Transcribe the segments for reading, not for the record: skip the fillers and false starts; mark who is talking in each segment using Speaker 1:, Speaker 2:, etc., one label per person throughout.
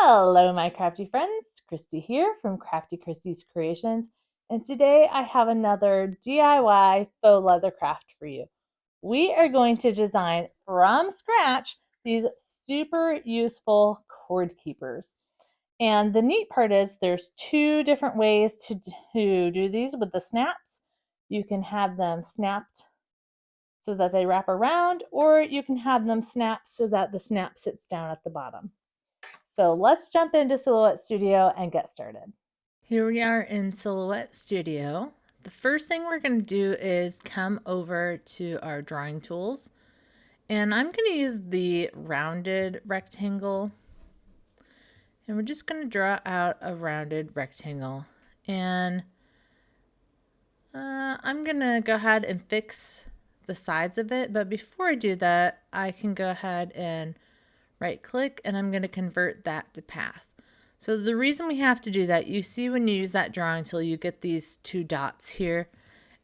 Speaker 1: Hello, my crafty friends. Christy here from Crafty Christy's Creations, and today I have another DIY faux leather craft for you. We are going to design from scratch these super useful cord keepers. And the neat part is there's two different ways to do these with the snaps. You can have them snapped so that they wrap around, or you can have them snapped so that the snap sits down at the bottom. So let's jump into Silhouette Studio and get started.
Speaker 2: Here we are in Silhouette Studio. The first thing we're going to do is come over to our drawing tools. And I'm going to use the rounded rectangle. And we're just going to draw out a rounded rectangle. And I'm going to go ahead and fix the sides of it. But before I do that, I can go ahead and right click and I'm going to convert that to path. So the reason we have to do that, you see when you use that drawing tool, you get these two dots here.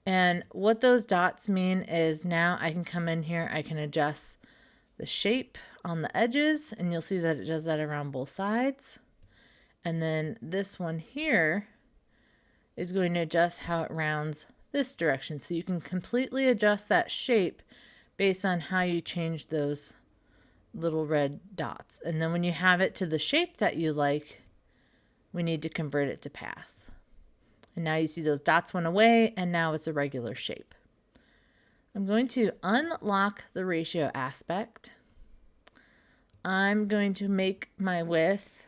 Speaker 2: And what those dots mean is now I can come in here, I can adjust the shape on the edges, and you'll see that it does that around both sides. And then this one here is going to adjust how it rounds this direction. So you can completely adjust that shape based on how you change those little red dots. And then when you have it to the shape that you like, we need to convert it to path. And now you see those dots went away and now it's a regular shape. I'm going to unlock the ratio aspect. I'm going to make my width,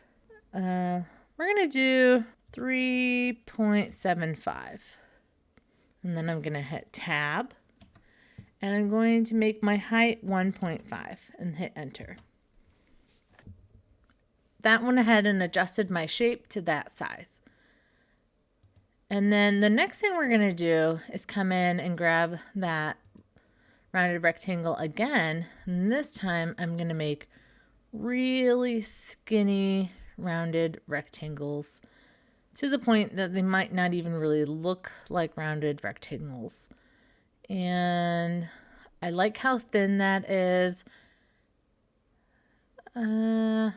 Speaker 2: we're going to do 3.75. And then I'm going to hit tab. And I'm going to make my height 1.5 and hit enter. That went ahead and adjusted my shape to that size. And then the next thing we're going to do is come in and grab that rounded rectangle again. And this time I'm going to make really skinny rounded rectangles to the point that they might not even really look like rounded rectangles. And I like how thin that is. And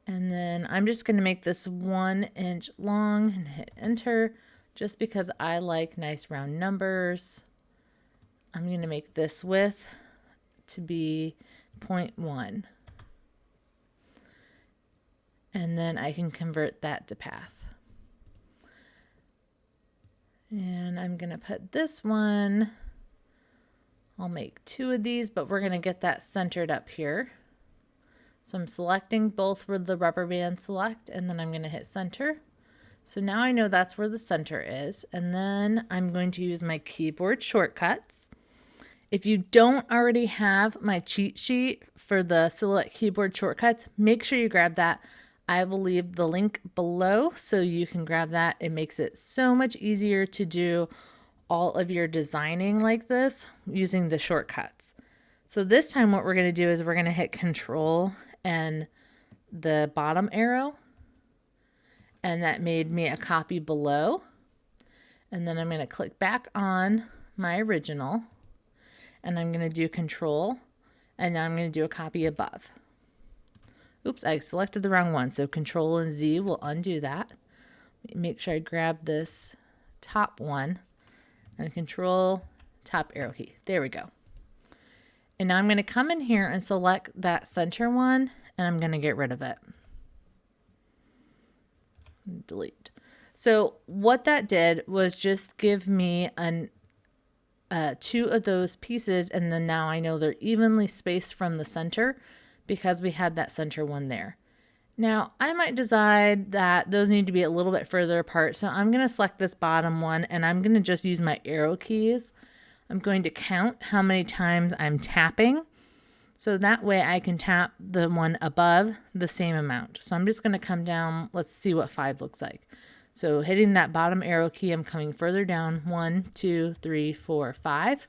Speaker 2: then I'm just going to make this 1 inch long and hit enter just because I like nice round numbers. I'm going to make this width to be 0.1. And then I can convert that to path. And I'm going to put this one, I'll make 2 of these, but we're going to get that centered up here. So I'm selecting both with the rubber band select, and then I'm going to hit center. So now I know that's where the center is. And then I'm going to use my keyboard shortcuts. If you don't already have my cheat sheet for the Silhouette keyboard shortcuts, make sure you grab that. I will leave the link below so you can grab that. It makes it so much easier to do all of your designing like this using the shortcuts. So this time what we're going to do is we're going to hit Control and the bottom arrow, and that made me a copy below. And then I'm going to click back on my original, and I'm going to do Control, and now I'm going to do a copy above. Oops, I selected the wrong one, so Control and Z will undo that. Make sure I grab this top one and Control top arrow key. There we go. And now I'm going to come in here and select that center one, and I'm going to get rid of it. Delete. So what that did was just give me 2 of those pieces, and then now I know they're evenly spaced from the center because we had that center one there. Now I might decide that those need to be a little bit further apart, so I'm going to select this bottom one and I'm going to just use my arrow keys. I'm going to count how many times I'm tapping, so that way I can tap the one above the same amount. So I'm just going to come down. Let's see what 5 looks like. So hitting that bottom arrow key, I'm coming further down. 1, 2, 3, 4, 5.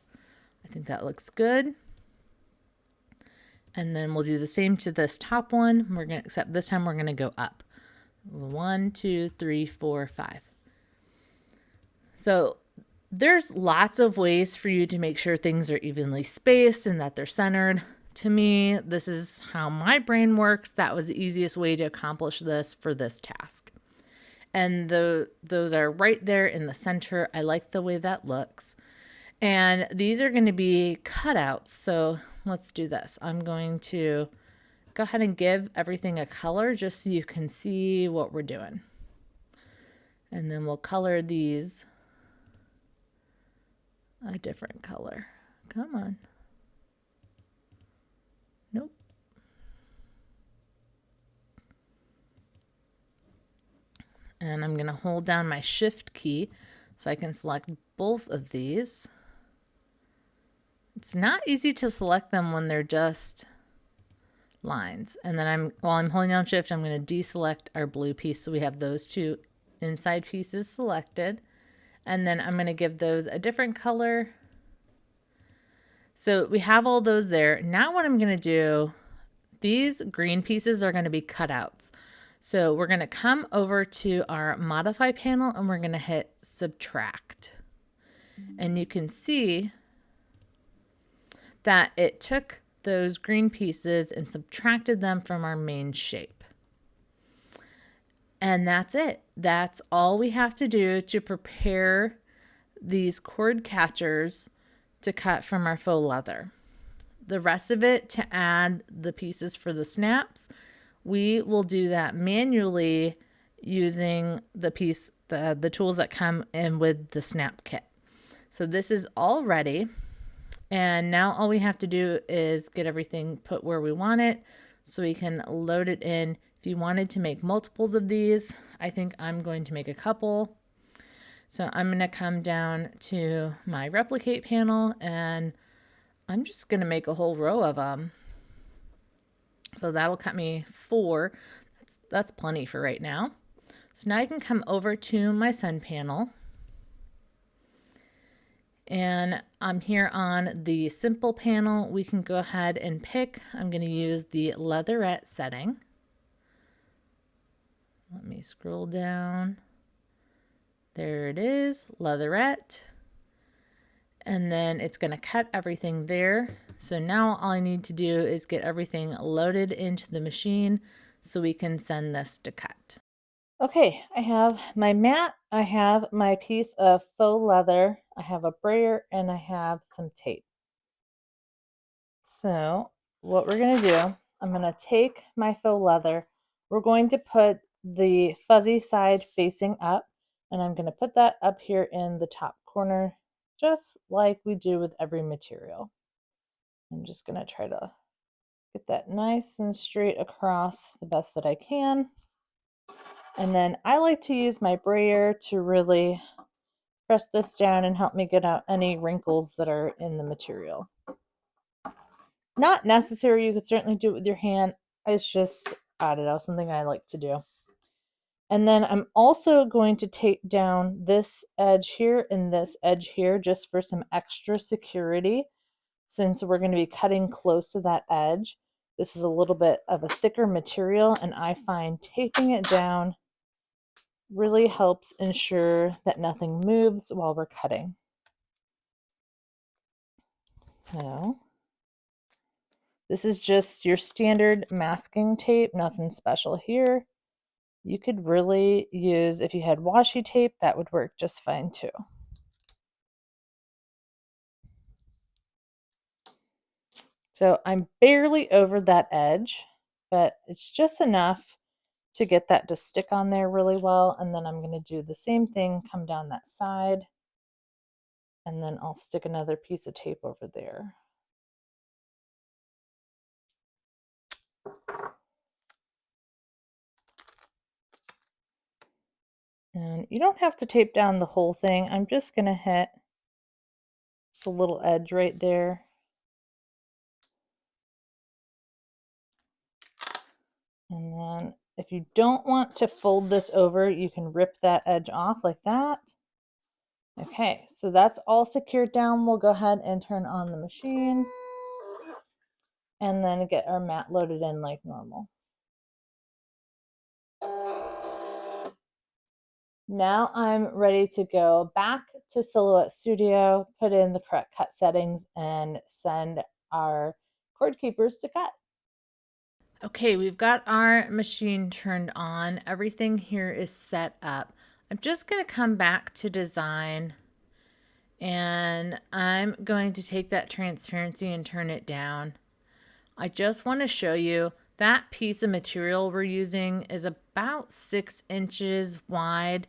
Speaker 2: I think that looks good. And then we'll do the same to this top one. Except this time we're going to go up. 1, 2, 3, 4, 5. So there's lots of ways for you to make sure things are evenly spaced and that they're centered. To me, this is how my brain works. That was the easiest way to accomplish this for this task. And those are right there in the center. I like the way that looks. And these are going to be cutouts. So let's do this. I'm going to go ahead and give everything a color just so you can see what we're doing. And then we'll color these a different color. Come on. Nope. And I'm going to hold down my shift key so I can select both of these. It's not easy to select them when they're just lines. And then while I'm holding down shift, I'm going to deselect our blue piece so we have those two inside pieces selected. And then I'm going to give those a different color. So we have all those there. Now what I'm going to do, these green pieces are going to be cutouts. So we're going to come over to our modify panel and we're going to hit subtract. And you can see that it took those green pieces and subtracted them from our main shape. And that's it. That's all we have to do to prepare these cord catchers to cut from our faux leather. The rest of it, to add the pieces for the snaps, we will do that manually using the tools that come in with the snap kit. So this is all ready. And now all we have to do is get everything put where we want it so we can load it in. If you wanted to make multiples of these, I think I'm going to make a couple. So I'm going to come down to my replicate panel and I'm just going to make a whole row of them. So that'll cut me 4. That's plenty for right now. So now I can come over to my send panel. And I'm here on the simple panel. We can go ahead and pick. I'm going to use the leatherette setting. Let me scroll down. There it is, leatherette. And then it's going to cut everything there. So now all I need to do is get everything loaded into the machine so we can send this to cut.
Speaker 1: Okay, I have my mat, I have my piece of faux leather, I have a brayer, and I have some tape. So what we're going to do, I'm going to take my faux leather, we're going to put the fuzzy side facing up, and I'm going to put that up here in the top corner, just like we do with every material. I'm just going to try to get that nice and straight across the best that I can. And then I like to use my brayer to really press this down and help me get out any wrinkles that are in the material. Not necessary, you could certainly do it with your hand. It's just, I don't know, something I like to do. And then I'm also going to tape down this edge here and this edge here just for some extra security, since we're going to be cutting close to that edge. This is a little bit of a thicker material, and I find taping it down really helps ensure that nothing moves while we're cutting. So this is just your standard masking tape, nothing special here. You could really use, if you had washi tape, that would work just fine too. So I'm barely over that edge, but it's just enough to get that to stick on there really well. And then I'm going to do the same thing, come down that side, and then I'll stick another piece of tape over there. And you don't have to tape down the whole thing. I'm just going to hit just a little edge right there. And then if you don't want to fold this over, you can rip that edge off like that. Okay, so that's all secured down. We'll go ahead and turn on the machine and then get our mat loaded in like normal. Now I'm ready to go back to Silhouette Studio, put in the correct cut settings, and send our cord keepers to cut.
Speaker 2: Okay, we've got our machine turned on. Everything here is set up. I'm just going to come back to design, and I'm going to take that transparency and turn it down. I just want to show you that piece of material we're using is about 6 inches wide,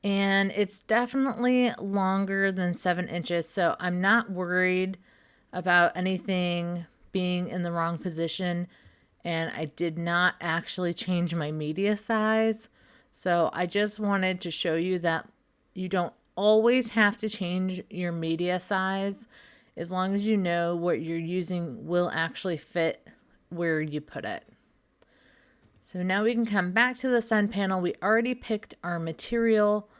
Speaker 2: and it's definitely longer than 7 inches. So I'm not worried about anything being in the wrong position. And I did not actually change my media size. So I just wanted to show you that you don't always have to change your media size as long as you know what you're using will actually fit where you put it. So now we can come back to the sun panel. We already picked our material.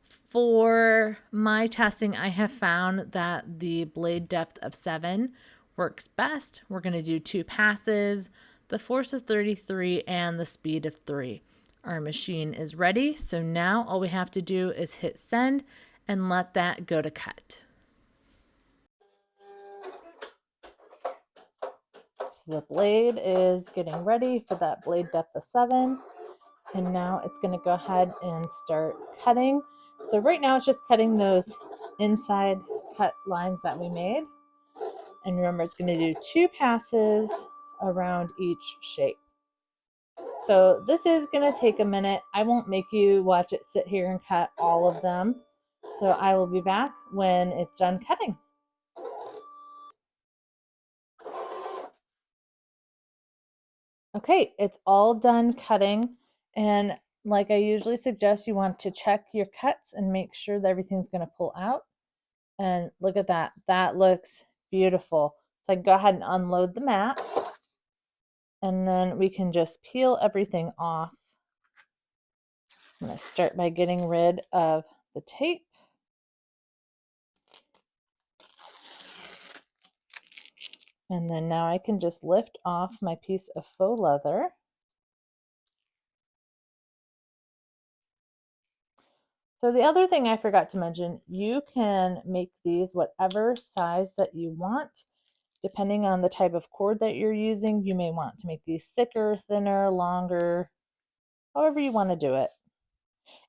Speaker 2: For my testing, I have found that the blade depth of 7 works best. We're going to do 2 passes, the force of 33, and the speed of 3. Our machine is ready, so now all we have to do is hit send and let that go to cut.
Speaker 1: So the blade is getting ready for that blade depth of 7. And now it's going to go ahead and start cutting. So right now it's just cutting those inside cut lines that we made. And remember, it's going to do 2 passes around each shape. So this is going to take a minute. I won't make you watch it sit here and cut all of them. So I will be back when it's done cutting. Okay, it's all done cutting. And like I usually suggest, you want to check your cuts and make sure that everything's going to pull out. And look at that. That looks beautiful. So I can go ahead and unload the mat. And then we can just peel everything off. I'm going to start by getting rid of the tape. And then now I can just lift off my piece of faux leather. So the other thing I forgot to mention, you can make these whatever size that you want. Depending on the type of cord that you're using, you may want to make these thicker, thinner, longer, however you want to do it.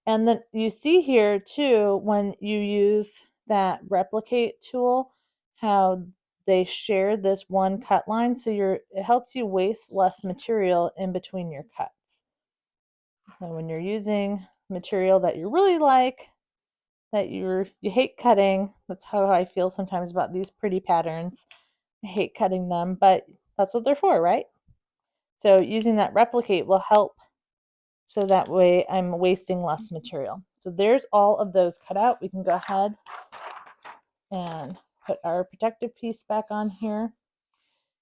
Speaker 1: And then you see here too, when you use that replicate tool, how they share this one cut line. So it helps you waste less material in between your cuts. And when you're using material that you really like, that you hate cutting, that's how I feel sometimes about these pretty patterns. I hate cutting them, but that's what they're for, right? So using that replicate will help, so that way I'm wasting less material. So there's all of those cut out. We can go ahead and put our protective piece back on here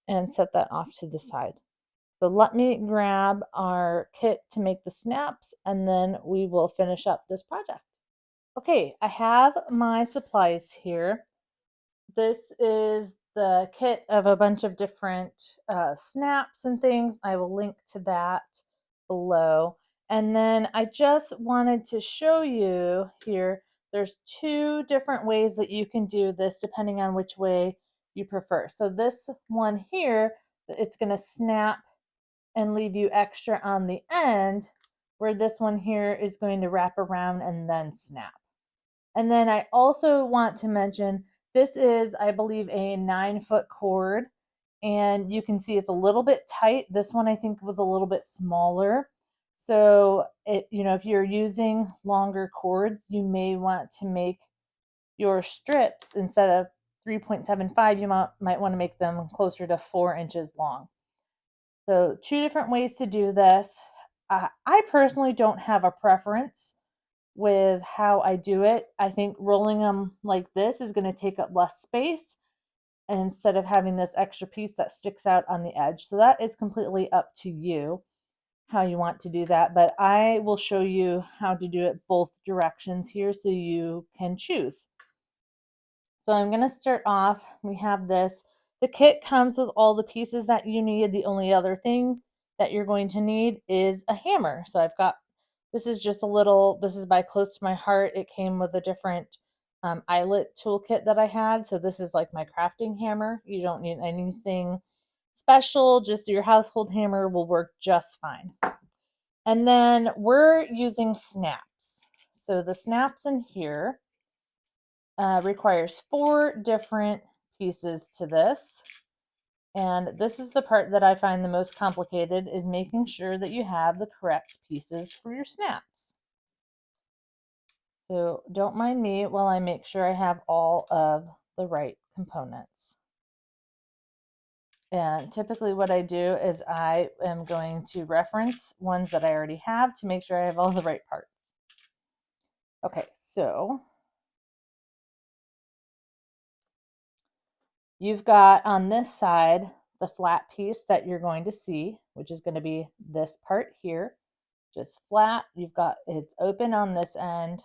Speaker 1: and set that off to the side. So let me grab our kit to make the snaps, and then we will finish up this project. Okay, I have my supplies here. This is the kit of a bunch of different snaps and things. I will link to that below. And then I just wanted to show you here, there's 2 different ways that you can do this depending on which way you prefer. So this one here, it's going to snap and leave you extra on the end, where this one here is going to wrap around and then snap. And then I also want to mention, this is, I believe, a 9-foot cord, and you can see it's a little bit tight. This one I think was a little bit smaller. So if you're using longer cords, you may want to make your strips, instead of 3.75, you might want to make them closer to 4 inches long. So 2 different ways to do this. I personally don't have a preference with how I do it. I think rolling them like this is going to take up less space instead of having this extra piece that sticks out on the edge. So that is completely up to you how you want to do that, but I will show you how to do it both directions here so you can choose. So I'm going to start off. We have this. The kit comes with all the pieces that you need. The only other thing that you're going to need is a hammer. So I've got, this is just a little, this is by Close to My Heart. It came with a different eyelet toolkit that I had. So this is like my crafting hammer. You don't need anything special, just your household hammer will work just fine. And then we're using snaps. So the snaps in here requires 4 different pieces to this. And this is the part that I find the most complicated, is making sure that you have the correct pieces for your snaps. So don't mind me while I make sure I have all of the right components. And typically what I do is I am going to reference ones that I already have to make sure I have all the right parts. Okay, so you've got on this side the flat piece that you're going to see, which is going to be this part here, just flat. You've got it's open on this end,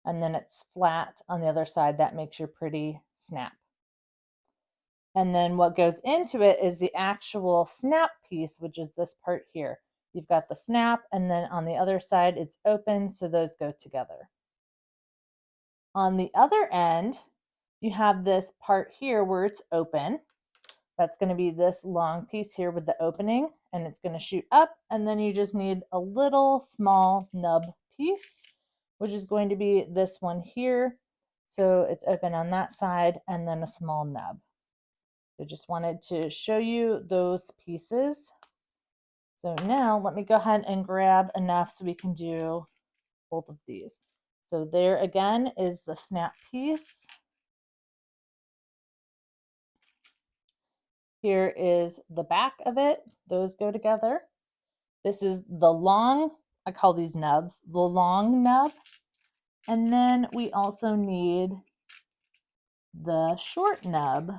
Speaker 1: and then it's flat on the other side. That makes your pretty snap. And then what goes into it is the actual snap piece, which is this part here. You've got the snap, and then on the other side it's open, so those go together. On the other end, you have this part here where it's open. That's going to be this long piece here with the opening, and it's going to shoot up, and then you just need a little small nub piece, which is going to be this one here. So it's open on that side, and then a small nub. I just wanted to show you those pieces. So now let me go ahead and grab enough so we can do both of these. So there again is the snap piece. Here is the back of it. Those go together. This is the long, I call these nubs, the long nub. And then we also need the short nub,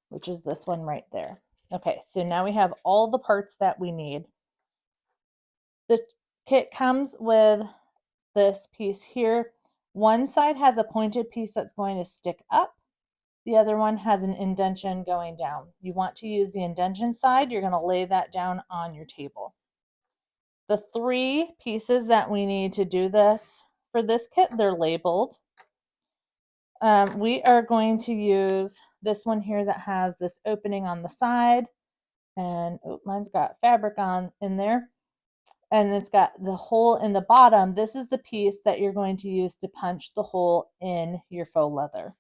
Speaker 1: which is this one right there. Okay, so now we have all the parts that we need. The kit comes with this piece here. One side has a pointed piece that's going to stick up. The other one has an indentation going down. You want to use the indentation side. You're going to lay that down on your table. The 3 pieces that we need to do this for this kit, they're labeled. We are going to use this one here that has this opening on the side, and oh, mine's got fabric on in there, and it's got the hole in the bottom. This is the piece that you're going to use to punch the hole in your faux leather.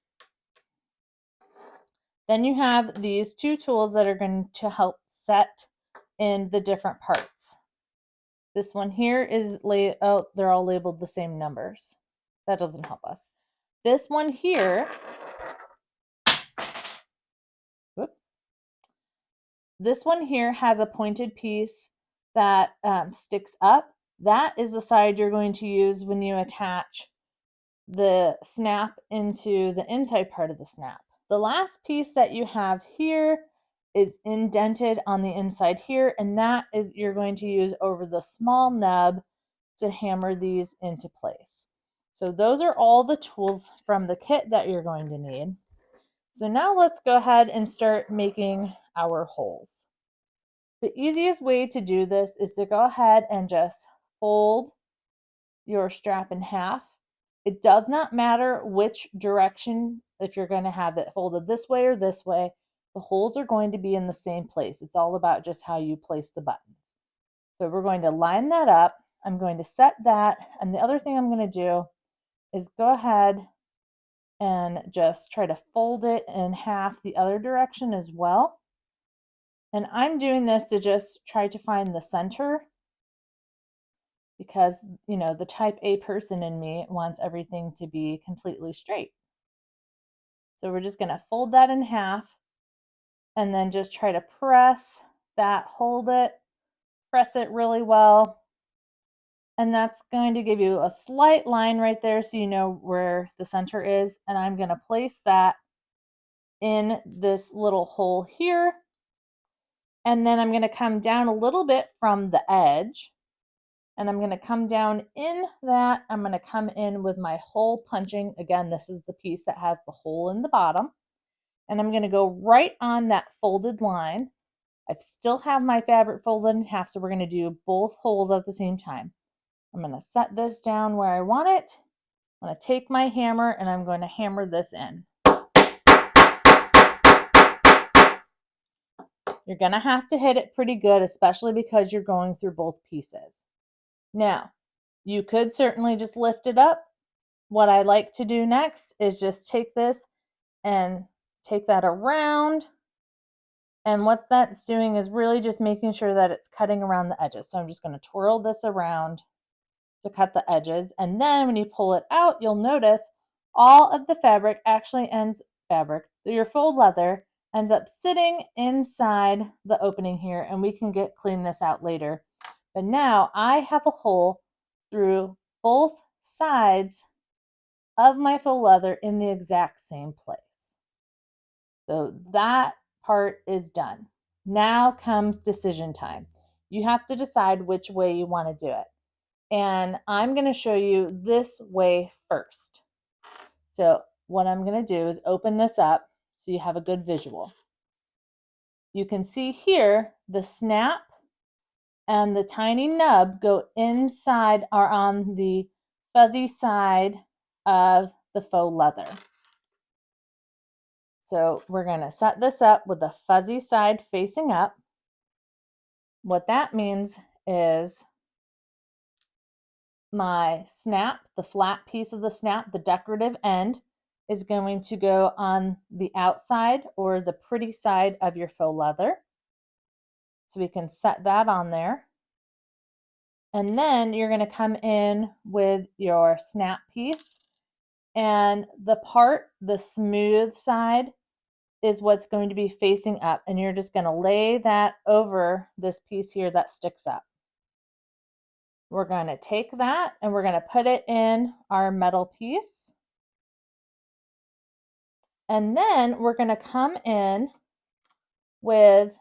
Speaker 1: Then you have these 2 tools that are going to help set in the different parts. This one here is, oh, they're all labeled the same numbers. That doesn't help us. This one here, whoops. This one here has a pointed piece that sticks up. That is the side you're going to use when you attach the snap into the inside part of the snap. The last piece that you have here is indented on the inside here, and that is you're going to use over the small nub to hammer these into place. So those are all the tools from the kit that you're going to need. So now let's go ahead and start making our holes. The easiest way to do this is to go ahead and just fold your strap in half. It does not matter which direction, if you're going to have it folded this way or this way, the holes are going to be in the same place. It's all about just how you place the buttons. So we're going to line that up. I'm going to set that, and the other thing I'm going to do is go ahead and just try to fold it in half the other direction as well. And I'm doing this to just try to find the center, because, you know, the type A person in me wants everything to be completely straight. So we're just going to fold that in half and then just try to press that, hold it, press it really well. And that's going to give you a slight line right there so you know where the center is. And I'm going to place that in this little hole here. And then I'm going to come down a little bit from the edge. And I'm going to come down in that. I'm going to come in with my hole punching. Again, this is the piece that has the hole in the bottom. And I'm going to go right on that folded line. I still have my fabric folded in half, so we're going to do both holes at the same time. I'm going to set this down where I want it. I'm going to take my hammer and I'm going to hammer this in. You're going to have to hit it pretty good, especially because you're going through both pieces. Now, you could certainly just lift it up. What I like to do next is just take this and take that around. And what that's doing is really just making sure that it's cutting around the edges. So I'm just going to twirl this around to cut the edges. And then when you pull it out, you'll notice all of the fabric actually your faux leather ends up sitting inside the opening here, and we can clean this out later. But now I have a hole through both sides of my faux leather in the exact same place. So that part is done. Now comes decision time. You have to decide which way you want to do it. And I'm going to show you this way first. So what I'm going to do is open this up so you have a good visual. You can see here the snap and the tiny nub go inside or on the fuzzy side of the faux leather. So we're going to set this up with the fuzzy side facing up. What that means is my snap, the flat piece of the snap, the decorative end, is going to go on the outside or the pretty side of your faux leather. So we can set that on there. And then you're going to come in with your snap piece, and the smooth side is what's going to be facing up, and you're just going to lay that over this piece here that sticks up. We're going to take that and we're going to put it in our metal piece. And then we're going to come in with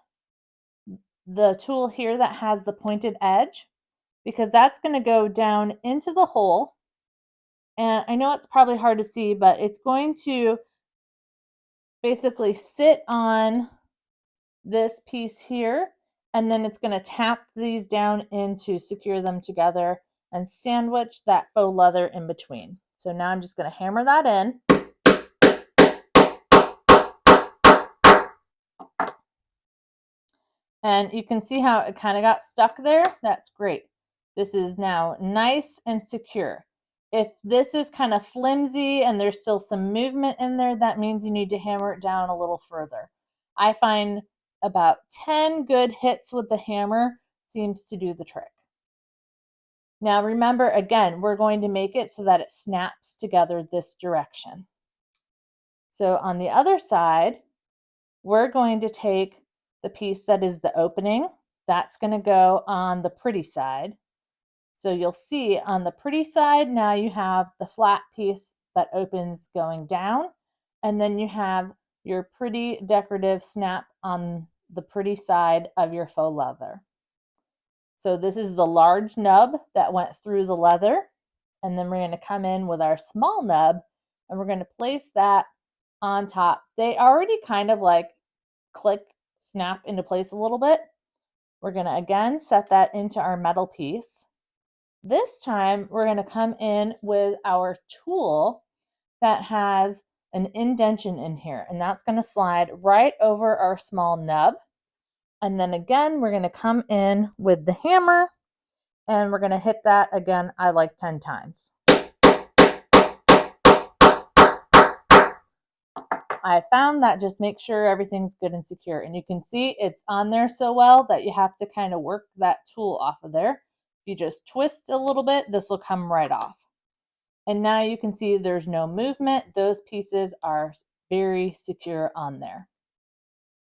Speaker 1: the tool here that has the pointed edge, because that's going to go down into the hole. And I know it's probably hard to see, but it's going to basically sit on this piece here, and then it's going to tap these down in to secure them together and sandwich that faux leather in between. So now I'm just going to hammer that in. And you can see how it kind of got stuck there. That's great. This is now nice and secure. If this is kind of flimsy and there's still some movement in there, that means you need to hammer it down a little further. I find about 10 good hits with the hammer seems to do the trick. Now remember, again, we're going to make it so that it snaps together this direction. So on the other side, we're going to take the piece that is the opening. That's going to go on the pretty side. So you'll see on the pretty side, now you have the flat piece that opens going down, and then you have your pretty decorative snap on the pretty side of your faux leather. So this is the large nub that went through the leather, and then we're going to come in with our small nub and we're going to place that on top. They already kind of like snap into place a little bit. We're going to again set that into our metal piece. This time we're going to come in with our tool that has an indention in here, and that's going to slide right over our small nub. And then again, we're going to come in with the hammer and we're going to hit that again, I like 10 times. I found that just make sure everything's good and secure. And you can see it's on there so well that you have to kind of work that tool off of there. If you just twist a little bit, this will come right off. And now you can see there's no movement. Those pieces are very secure on there.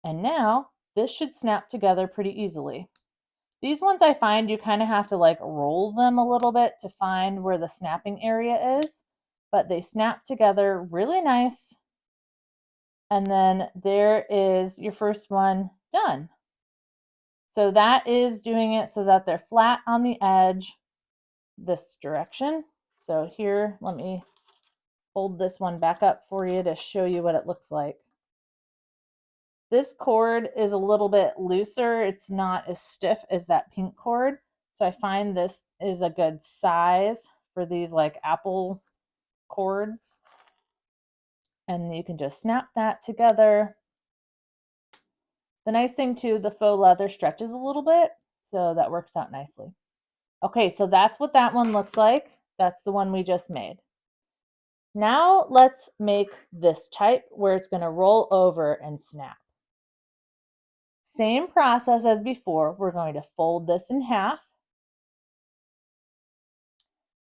Speaker 1: And now this should snap together pretty easily. These ones I find you kind of have to like roll them a little bit to find where the snapping area is, but they snap together really nice. And then there is your first one done. So that is doing it so that they're flat on the edge this direction. So here, let me hold this one back up for you to show you what it looks like. This cord is a little bit looser. It's not as stiff as that pink cord. So I find this is a good size for these like apple cords. And you can just snap that together. The nice thing too, the faux leather stretches a little bit, so that works out nicely. Okay, so that's what that one looks like. That's the one we just made. Now let's make this type where it's going to roll over and snap. Same process as before. We're going to fold this in half,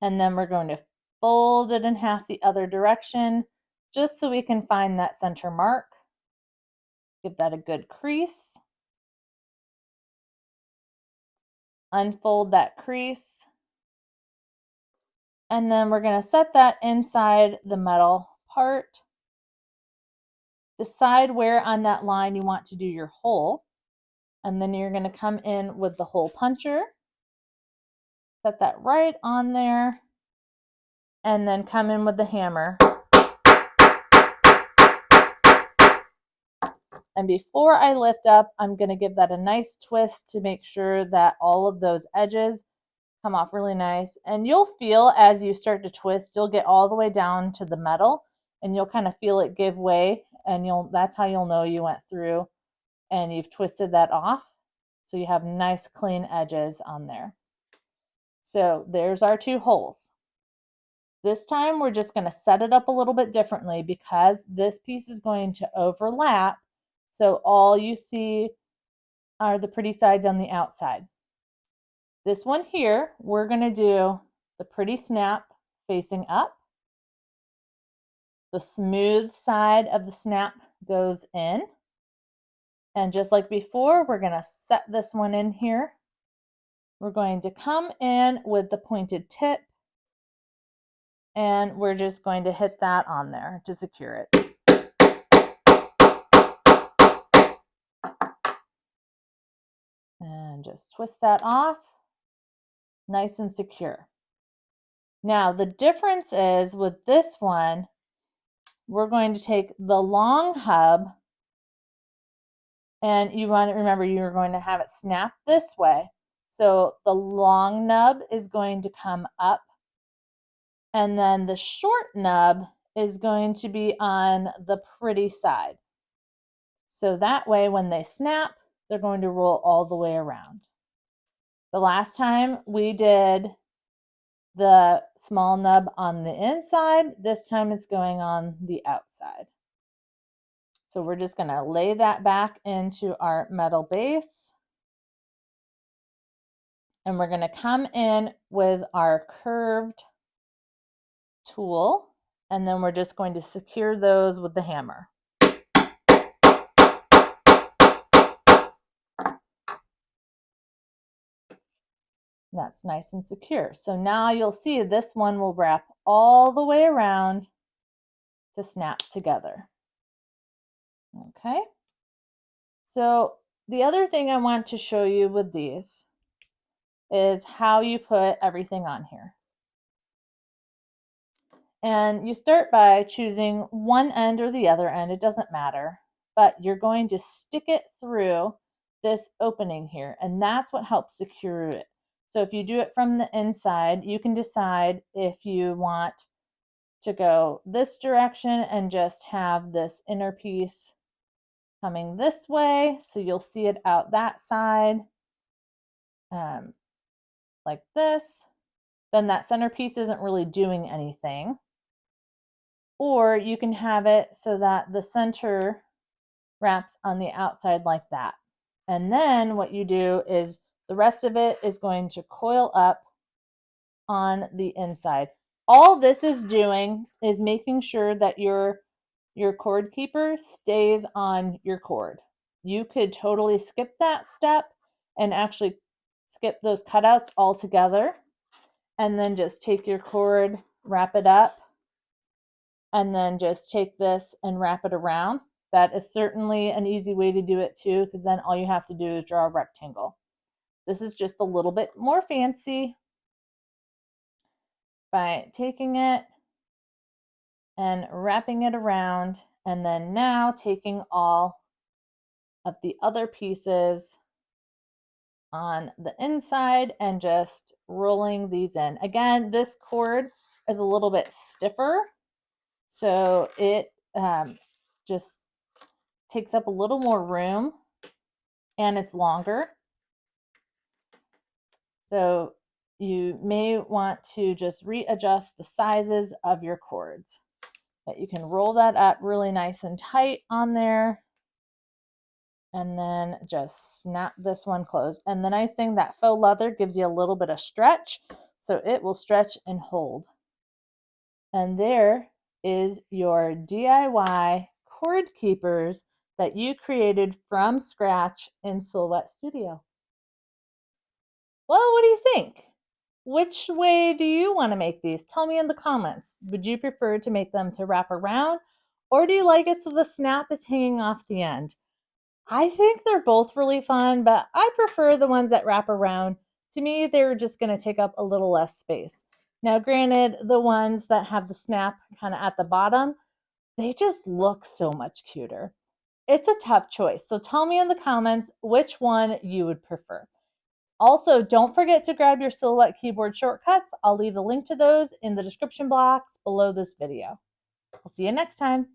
Speaker 1: and then we're going to fold it in half the other direction just so we can find that center mark. Give that a good crease. Unfold that crease. And then we're going to set that inside the metal part. Decide where on that line you want to do your hole. And then you're going to come in with the hole puncher. Set that right on there. And then come in with the hammer. And before I lift up, I'm going to give that a nice twist to make sure that all of those edges come off really nice. And you'll feel as you start to twist, you'll get all the way down to the metal and you'll kind of feel it give way, and that's how you'll know you went through and you've twisted that off. So you have nice clean edges on there. So there's our two holes. This time we're just going to set it up a little bit differently because this piece is going to overlap. So all you see are the pretty sides on the outside. This one here, we're going to do the pretty snap facing up. The smooth side of the snap goes in. And just like before, we're going to set this one in here. We're going to come in with the pointed tip, and we're just going to hit that on there to secure it. And just twist that off, nice and secure. Now the difference is with this one, we're going to take the long hub, and you want to remember you're going to have it snap this way. So the long nub is going to come up, and then the short nub is going to be on the pretty side. So that way when they snap, they're going to roll all the way around. The last time we did the small nub on the inside, this time it's going on the outside. So we're just going to lay that back into our metal base. And we're going to come in with our curved tool, and then we're just going to secure those with the hammer. That's nice and secure. So now you'll see this one will wrap all the way around to snap together. Okay. So the other thing I want to show you with these is how you put everything on here. And you start by choosing one end or the other end, it doesn't matter, but you're going to stick it through this opening here, and that's what helps secure it. So if you do it from the inside, you can decide if you want to go this direction and just have this inner piece coming this way, so you'll see it out that side, like this. Then that center piece isn't really doing anything. Or you can have it so that the center wraps on the outside like that. And then what you do is the rest of it is going to coil up on the inside. All this is doing is making sure that your cord keeper stays on your cord. You could totally skip that step and actually skip those cutouts altogether, and then just take your cord, wrap it up, and then just take this and wrap it around. That is certainly an easy way to do it too, because then all you have to do is draw a rectangle. This is just a little bit more fancy by taking it and wrapping it around, and then now taking all of the other pieces on the inside and just rolling these in. Again, this cord is a little bit stiffer, so it just takes up a little more room and it's longer. So you may want to just readjust the sizes of your cords. But you can roll that up really nice and tight on there, and then just snap this one closed. And the nice thing, that faux leather gives you a little bit of stretch, so it will stretch and hold. And there is your DIY cord keepers that you created from scratch in Silhouette Studio. Well, what do you think? Which way do you want to make these? Tell me in the comments. Would you prefer to make them to wrap around, or do you like it so the snap is hanging off the end? I think they're both really fun, but I prefer the ones that wrap around. To me, they're just going to take up a little less space. Now, granted, the ones that have the snap kind of at the bottom, they just look so much cuter. It's a tough choice, so tell me in the comments which one you would prefer. Also, don't forget to grab your Silhouette keyboard shortcuts. I'll leave a link to those in the description box below this video. I'll see you next time.